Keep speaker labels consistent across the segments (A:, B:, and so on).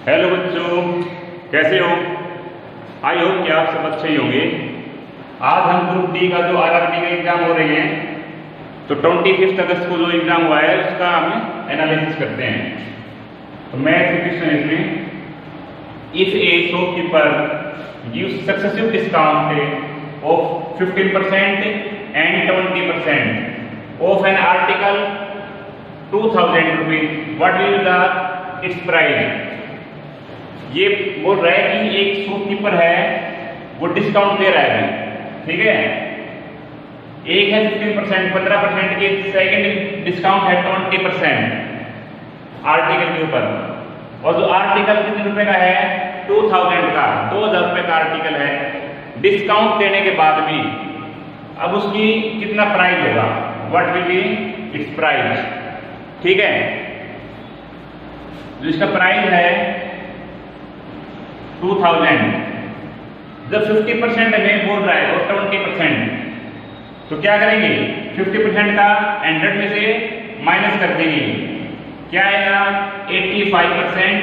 A: Hello बच्चों, कैसे हो? आई होप कि आप सब अच्छे ही होंगे। आज हम ग्रुप डी का जो आरआरबी का एग्जाम हो रहे हैं, तो 25 अगस्त को जो एग्जाम हुआ है उसका हम एनालिसिस करते हैं। तो मैथ क्वेश्चन इसमें, if A shopkeeper gives successive discount of 15% and 20% of an article 2000 rupees, what will the it's price. ये बोल रहा है कि एक शॉपकीपर है, वो डिस्काउंट दे रहा है, ठीक है। एक है 15%, 15% के, सेकंड डिस्काउंट है 20% आर्टिकल के ऊपर। और जो आर्टिकल कितने रुपए का है? 2000 का, 2000 रुपए का आर्टिकल है। डिस्काउंट देने के बाद भी अब उसकी कितना प्राइस होगा, what will be it's price, ठीक है। जो इसका प्राइस है 2000, जब 50% हमें बोल रहा है और 20%, तो क्या करेंगे? 50% का 100 में से माइनस कर देंगे, क्या आएगा? 85%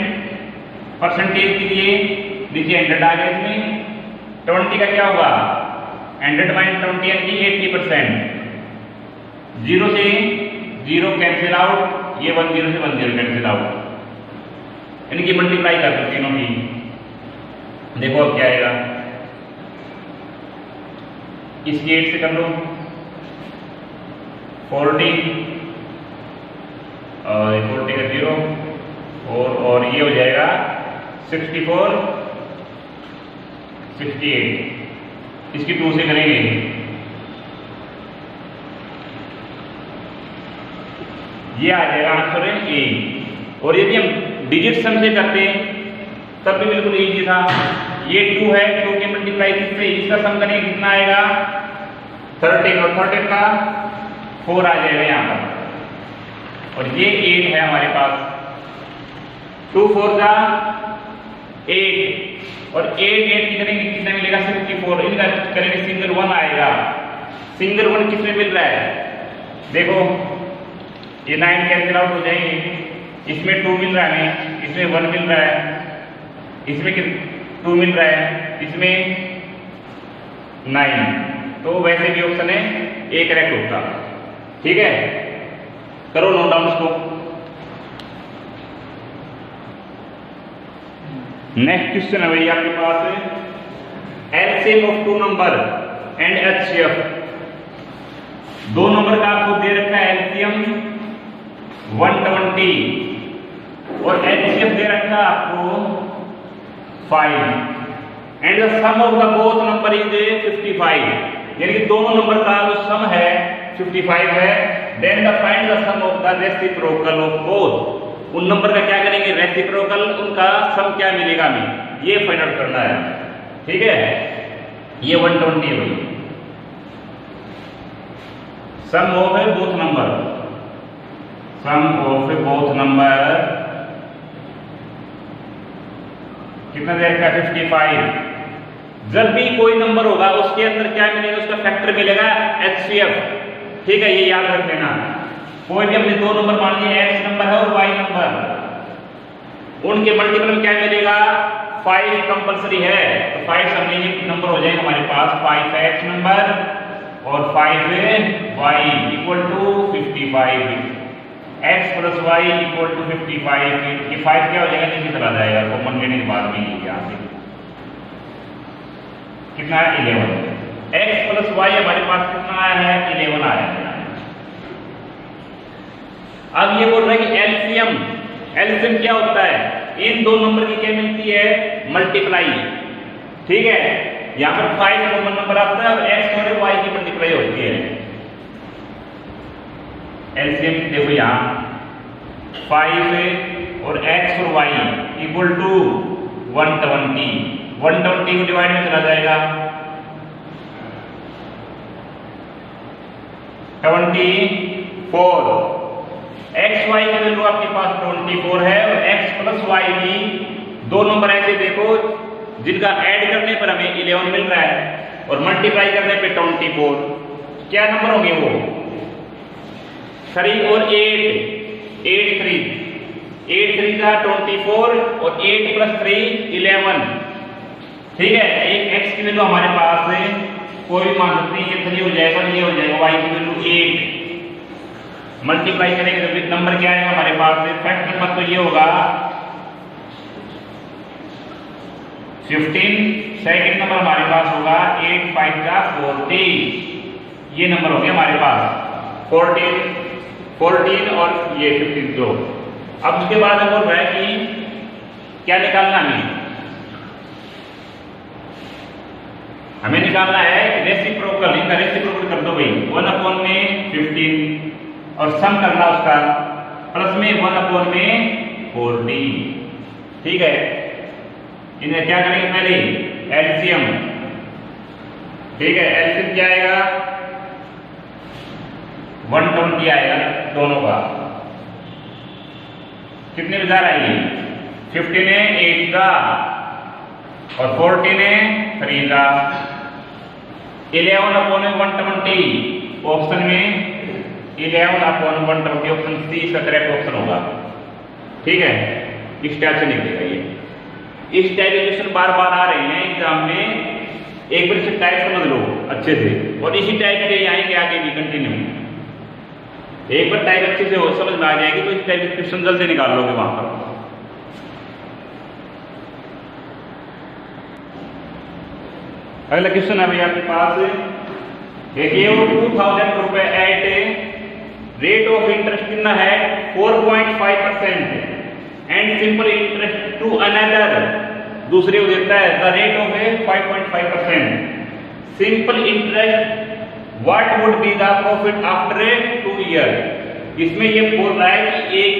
A: परसेंटेज के लिए नीचे 100 आ गया। इसमें 20 का क्या होगा? 100 माइनस 20 यानी 80%। 0 से 0 कैंसिल आउट, ये 10 से 10 कैंसिल आउट, यानी कि मल्टीप्लाई कर दो तीनों की। देखो अब क्या आएगा, इसकी 8 से कर लो 40 और 40 का 0 और ये हो जाएगा 64, 68। इसकी 2 से करेंगे, ये आ जाएगा आंसर है ए। और यदि हम डिजिट सम से करते तब भी बिल्कुल इजी था। ये 2 है, 2 के मल्टीप्लाई से इसका सम करेंगे, कितना आएगा? 13, और 13 का 4 आ जाएगा यहाँ पर। और ये 8 है हमारे पास, 2 4 का 8, और 8 की करेंगे कितना मिलेगा? 64। इनका करेंगे सिंगल 1 आएगा। सिंगल 1 किसमें मिल रहा है? देखो ये 9 कैंसिल आउट हो जाएंगे, इसमें 2 मिल रहा है, इसमें 1 मिल रहा है, इसमें 2 मिल रहा है, इसमें 9। तो वैसे भी ऑप्शन है एक करेक्ट होगा, ठीक है। करो नोट डाउन इसको। नेक्स्ट क्वेश्चन है भैया आपके पास, LCM of 2 number and HCF. 2 number का आपको दे रखा है एलसीएम 120 और एचसीएफ दे रखा है आपको 5, and the sum of the both number is 55, यानी कि दोनों नंबर का जो सम है 55 है। Then the find the sum of the reciprocal of both. उन नंबर का क्या करेंगे? रेसिप्रोकल, उनका सम क्या मिलेगा हमें, ये फाइंड आउट करना है, ठीक है। ये 120 है भाई, sum of both number, sum of both number कितना दे रखा है? 55। जब भी कोई नंबर होगा उसके अंदर क्या मिलेगा? उसका फैक्टर मिलेगा एचसीएफ, ठीक है, ये याद रख लेना। कोई भी हमने 2 नंबर मान लिए, एक्स नंबर है और वाई नंबर, उनके मल्टीपल में क्या मिलेगा? 5 कंपलसरी है। तो 5 हमने ये नंबर हो जाएगा हमारे पास 5 एक्स नंबर और 5 y equal to 55। x plus y equal to 55। ये 5 क्या हो जाएगा? नीचे चला जाएगा, कॉमन लेने के बाद में यहाँ से कितना है? 11। x प्लस वाई हमारे पास कितना आया है? 11 आया है। अब ये बोल रहा है कि एलसीएम, एलसीएम क्या होता है? इन 2 नंबर की क्या मिलती है? मल्टीप्लाई, ठीक है। यहाँ पर 5 कॉमन नंबर आता है और x और y की मल्टीप्लाई होती है। एलसीएम देखो यहाँ 5 और x और y इक्वल टू 120। 120 को डिवाइड में चला जाएगा 24। x y की वैल्यू आपके पास 24 है और x प्लस y की 2 नंबर ऐसे देखो जिनका ऐड करने पर हमें 11 मिल रहा है और मल्टीप्लाई करने पे 24। क्या नंबर होंगे वो? 3 और 8, 8 3 8 3 जा 24 और 8 + 3 11। ठीक है, एक x की वैल्यू हमारे पास है, कोई भी मान सकते हैं, ये 3 हो जाएगा, ये हो जाएगा, y की वैल्यू 8। मल्टीप्लाई करेंगे तो नंबर क्या आएगा हमारे पास? फैक्ट नंबर तो ये होगा 15। सेकंड नंबर हमारे पास होगा 8 5 का 40। ये नंबर हो गया हमारे पास 14 और ये 52। अब उसके बाद हम बोल रहे हैं कि क्या निकालना हमें निकालना है रेसिप्रोकल। इनका रेसिप्रोकल कर दो भाई, 1/15 और सम करना उसका प्लस में 1/40। ठीक है, इन्हें क्या करेंगे पहले एलसीएम। ठीक है, एलसीएम क्या आएगा? 120 आएगा दोनों का। कितने बार आएगी? 15 है 8 का और 14 है 3 का। 11/120 ऑप्शन में 11/120 ऑप्शन सी इसका करेक्ट ऑप्शन होगा। ठीक है, इस टाइप से लिखेगा ये। इस टाइप के क्वेश्चन बार बार आ रहे हैं एग्जाम में, एक बार से टाइप समझ लो अच्छे से, और इसी टाइप से आएंगे आगे भी कंटिन्यू। एक बार टाइप अच्छे से समझ में आ जाएगी तो इस टाइप के क्वेश्चन जल्दी निकाल लोगे वहां पर। अगला क्वेश्चन है भैया आपके पास, देखिए 2000 रुपए एट रेट ऑफ इंटरेस्ट कितना है? 4.5% and simple interest to another, दूसरे को देता है द रेट ऑफ है 5.5%। Simple interest what would be the profit after 2 year. इसमें ये बोल रहा है कि एक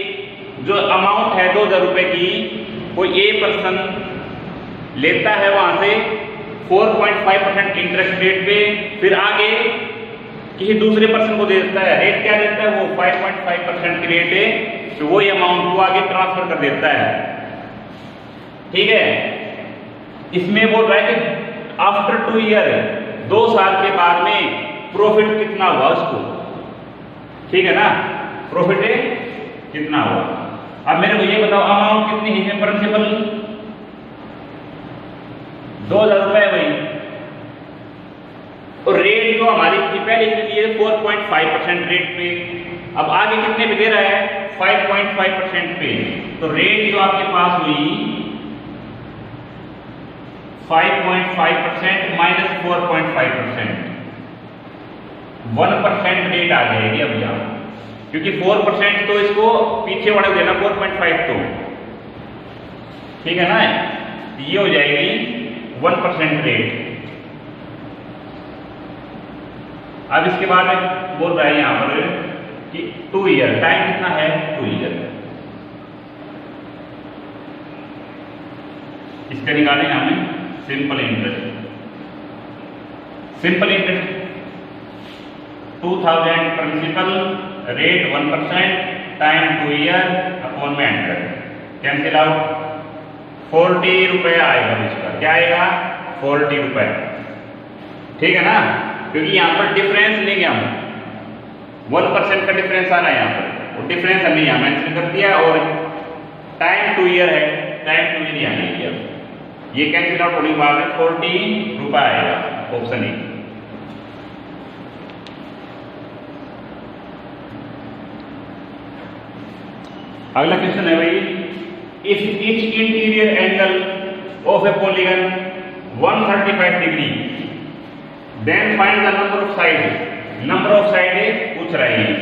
A: जो अमाउंट है 2000 रुपए की, वो ए पर्सन लेता है वहां से 4.5% इंटरेस्ट रेट पे, फिर आगे किसी दूसरे पर्सन को दे देता है। रेट क्या देता है? वो 5.5% की रेट है, तो वो अमाउंट को आगे ट्रांसफर कर देता है। ठीक है, इसमें बोल रहा है कि आफ्टर 2 ईयर, 2 साल के बाद में प्रॉफिट कितना हुआ उसको। ठीक है ना, प्रॉफिट कितना हुआ। अब मेरे को ये बताओ अमाउंट कितनी है? प्रिंसिपल 2000 रुपए भाई, और रेट जो हमारी थी पहले के लिए 4.5% रेट पे, अब आगे कितने पे दे रहा है? 5.5% पे। तो रेट जो आपके पास हुई 5.5% माइनस 4.5%, 1% रेट आ जाएगी अब यहाँ, क्योंकि 4% तो इसको पीछे वाले देना 4.5 तो। ठीक है ना, ये हो जाएगी 1% रेट। अब इसके बाद बोल रहा है यहां पर कि 2 ईयर, टाइम कितना है? 2 ईयर। इसका निकालेंगे हमें simple interest. Simple interest 2000 principal, rate 1%, time 2 year upon में 100। कैंसिल आउट, 40 रुपए आएगा इसका। क्या आएगा? 40 रुपए। ठीक है ना, क्योंकि यहाँ पर डिफरेंस लेंगे हम, 1% का डिफरेंस आ रहा है यहाँ पर, और डिफरेंस हमने यहाँ मेंशन कर दिया, और टाइम 2 ईयर है, टाइम 2 ईयर यहाँ नहीं किया। ये कैंसिल आउट होने के बाद 40 रुपए आएगा, ऑप्शन ए। अगला क्वेश्चन है भाई, if each interior angle of a polygon 135 degree, then find the number of side. Number of side पूछ रहे हैं।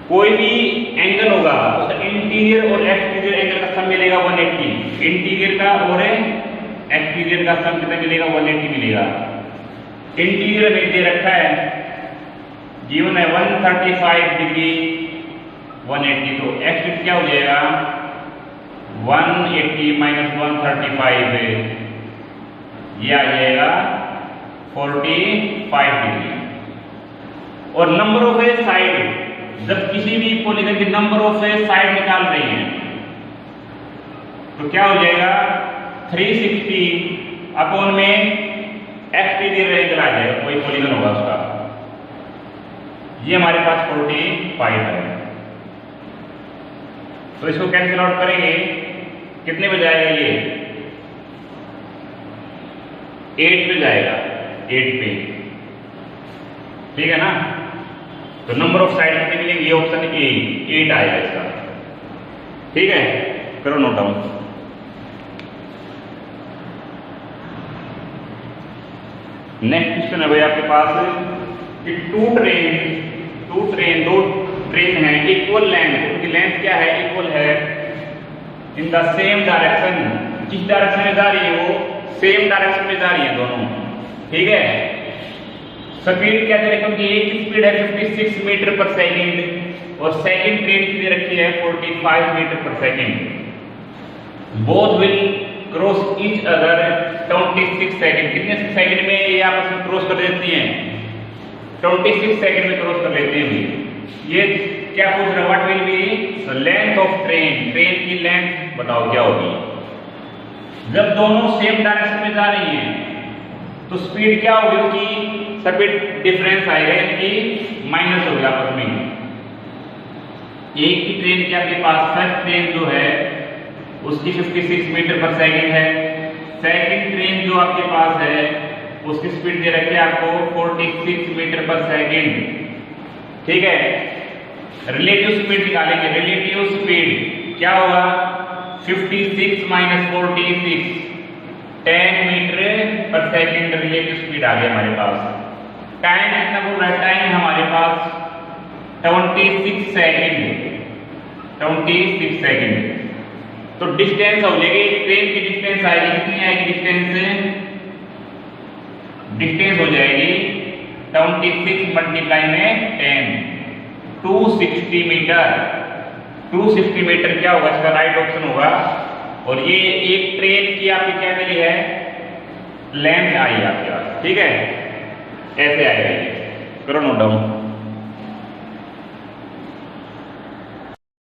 A: कोई भी एंगल होगा उसका इंटीरियर और एक्सटीरियर एंगल का सम मिलेगा 180। इंटीरियर का और एक्सटीरियर का सम कितना मिलेगा? 180 मिलेगा। इंटीरियर में दे रखा है, गिवन है 135 डिग्री 180, तो एक्सटीरियर क्या हो जाएगा? 180 माइनस 135, ये आ जाएगा 45 डिग्री। और नंबर ऑफ साइड, जब किसी भी पॉलीगन की नंबर ऑफ साइड निकाल रहे हैं तो क्या हो जाएगा? 360 अपॉन में एक्सटीरियर एंगल आ जाएगा, कोई पॉलीगन होगा उसका। ये हमारे पास 45 है। तो इसको कैंसिल आउट करेंगे, कितने पे जाएगा ये? 8 पे जाएगा, 8 पे, ठीक है ना। तो नंबर ऑफ साइड कितने मिलेंगे? ये ऑप्शन ए 8 आएगा इसका, ठीक है। करो नोट डाउन। नेक्स्ट क्वेश्चन है भाई आपके पास कि दो ट्रेन है इक्वल लेंथ, उनकी लेंथ क्या है? इक्वल है इन द सेम डायरेक्शन, जिस डायरेक्शन में जा रही है वो सेम डायरेक्शन में जा रही है दोनों, ठीक है। स्पीड क्या दे रखी है? एक स्पीड है 56 मीटर पर सेकंड और सेकंड ट्रेन की दे रखी है 45 मीटर पर second. Both will cross each other 26 second. कितने सेकंड में ये आपस में क्रॉस कर देती हैं? 26 सेकंड में क्रॉस कर लेते हैं। ये क्या पूछ रहा है? What will be length of train, train की लेंथ बताओ क्या होगी? जब दोनों सेम डायरेक्शन में जा रही हैं तो स्पीड क्या होगी? उनकी स्पीड डिफरेंस आएगा, यानी कि माइनस हो गया आपस में। एक ही ट्रेन के आपके पास फर्स्ट ट्रेन जो है उसकी 56 मीटर पर सेकंड है, सेकंड ट्रेन जो आपके पास है उसकी स्पीड दे रखी है आपको 46 मीटर पर सेकंड, ठीक है। रिलेटिव स्पीड निकालेंगे। रिलेटिव स्पीड क्या होगा? 56 माइनस 46, 10 मीटर पर सेकंड रिलेटिव स्पीड आ गया हमारे पास। टाइम कितना बोल रहा है? टाइम हमारे पास 26 सेकंड, 26 सेकंड। तो डिस्टेंस हो जाएगी, ट्रेन की डिस्टेंस आएगी, कितनी आएगी डिस्टेंस? डिस्टेंस हो जाएगी 26 मल्टीप्लाई में 10, 260 मीटर। 260 मीटर क्या होगा? इसका राइट ऑप्शन होगा। और ये एक ट्रेन की आपकी क्या मिली है? लेंथ आई आपके पास, ठीक है। ऐसे आएगा ये, करो नोट डाउन।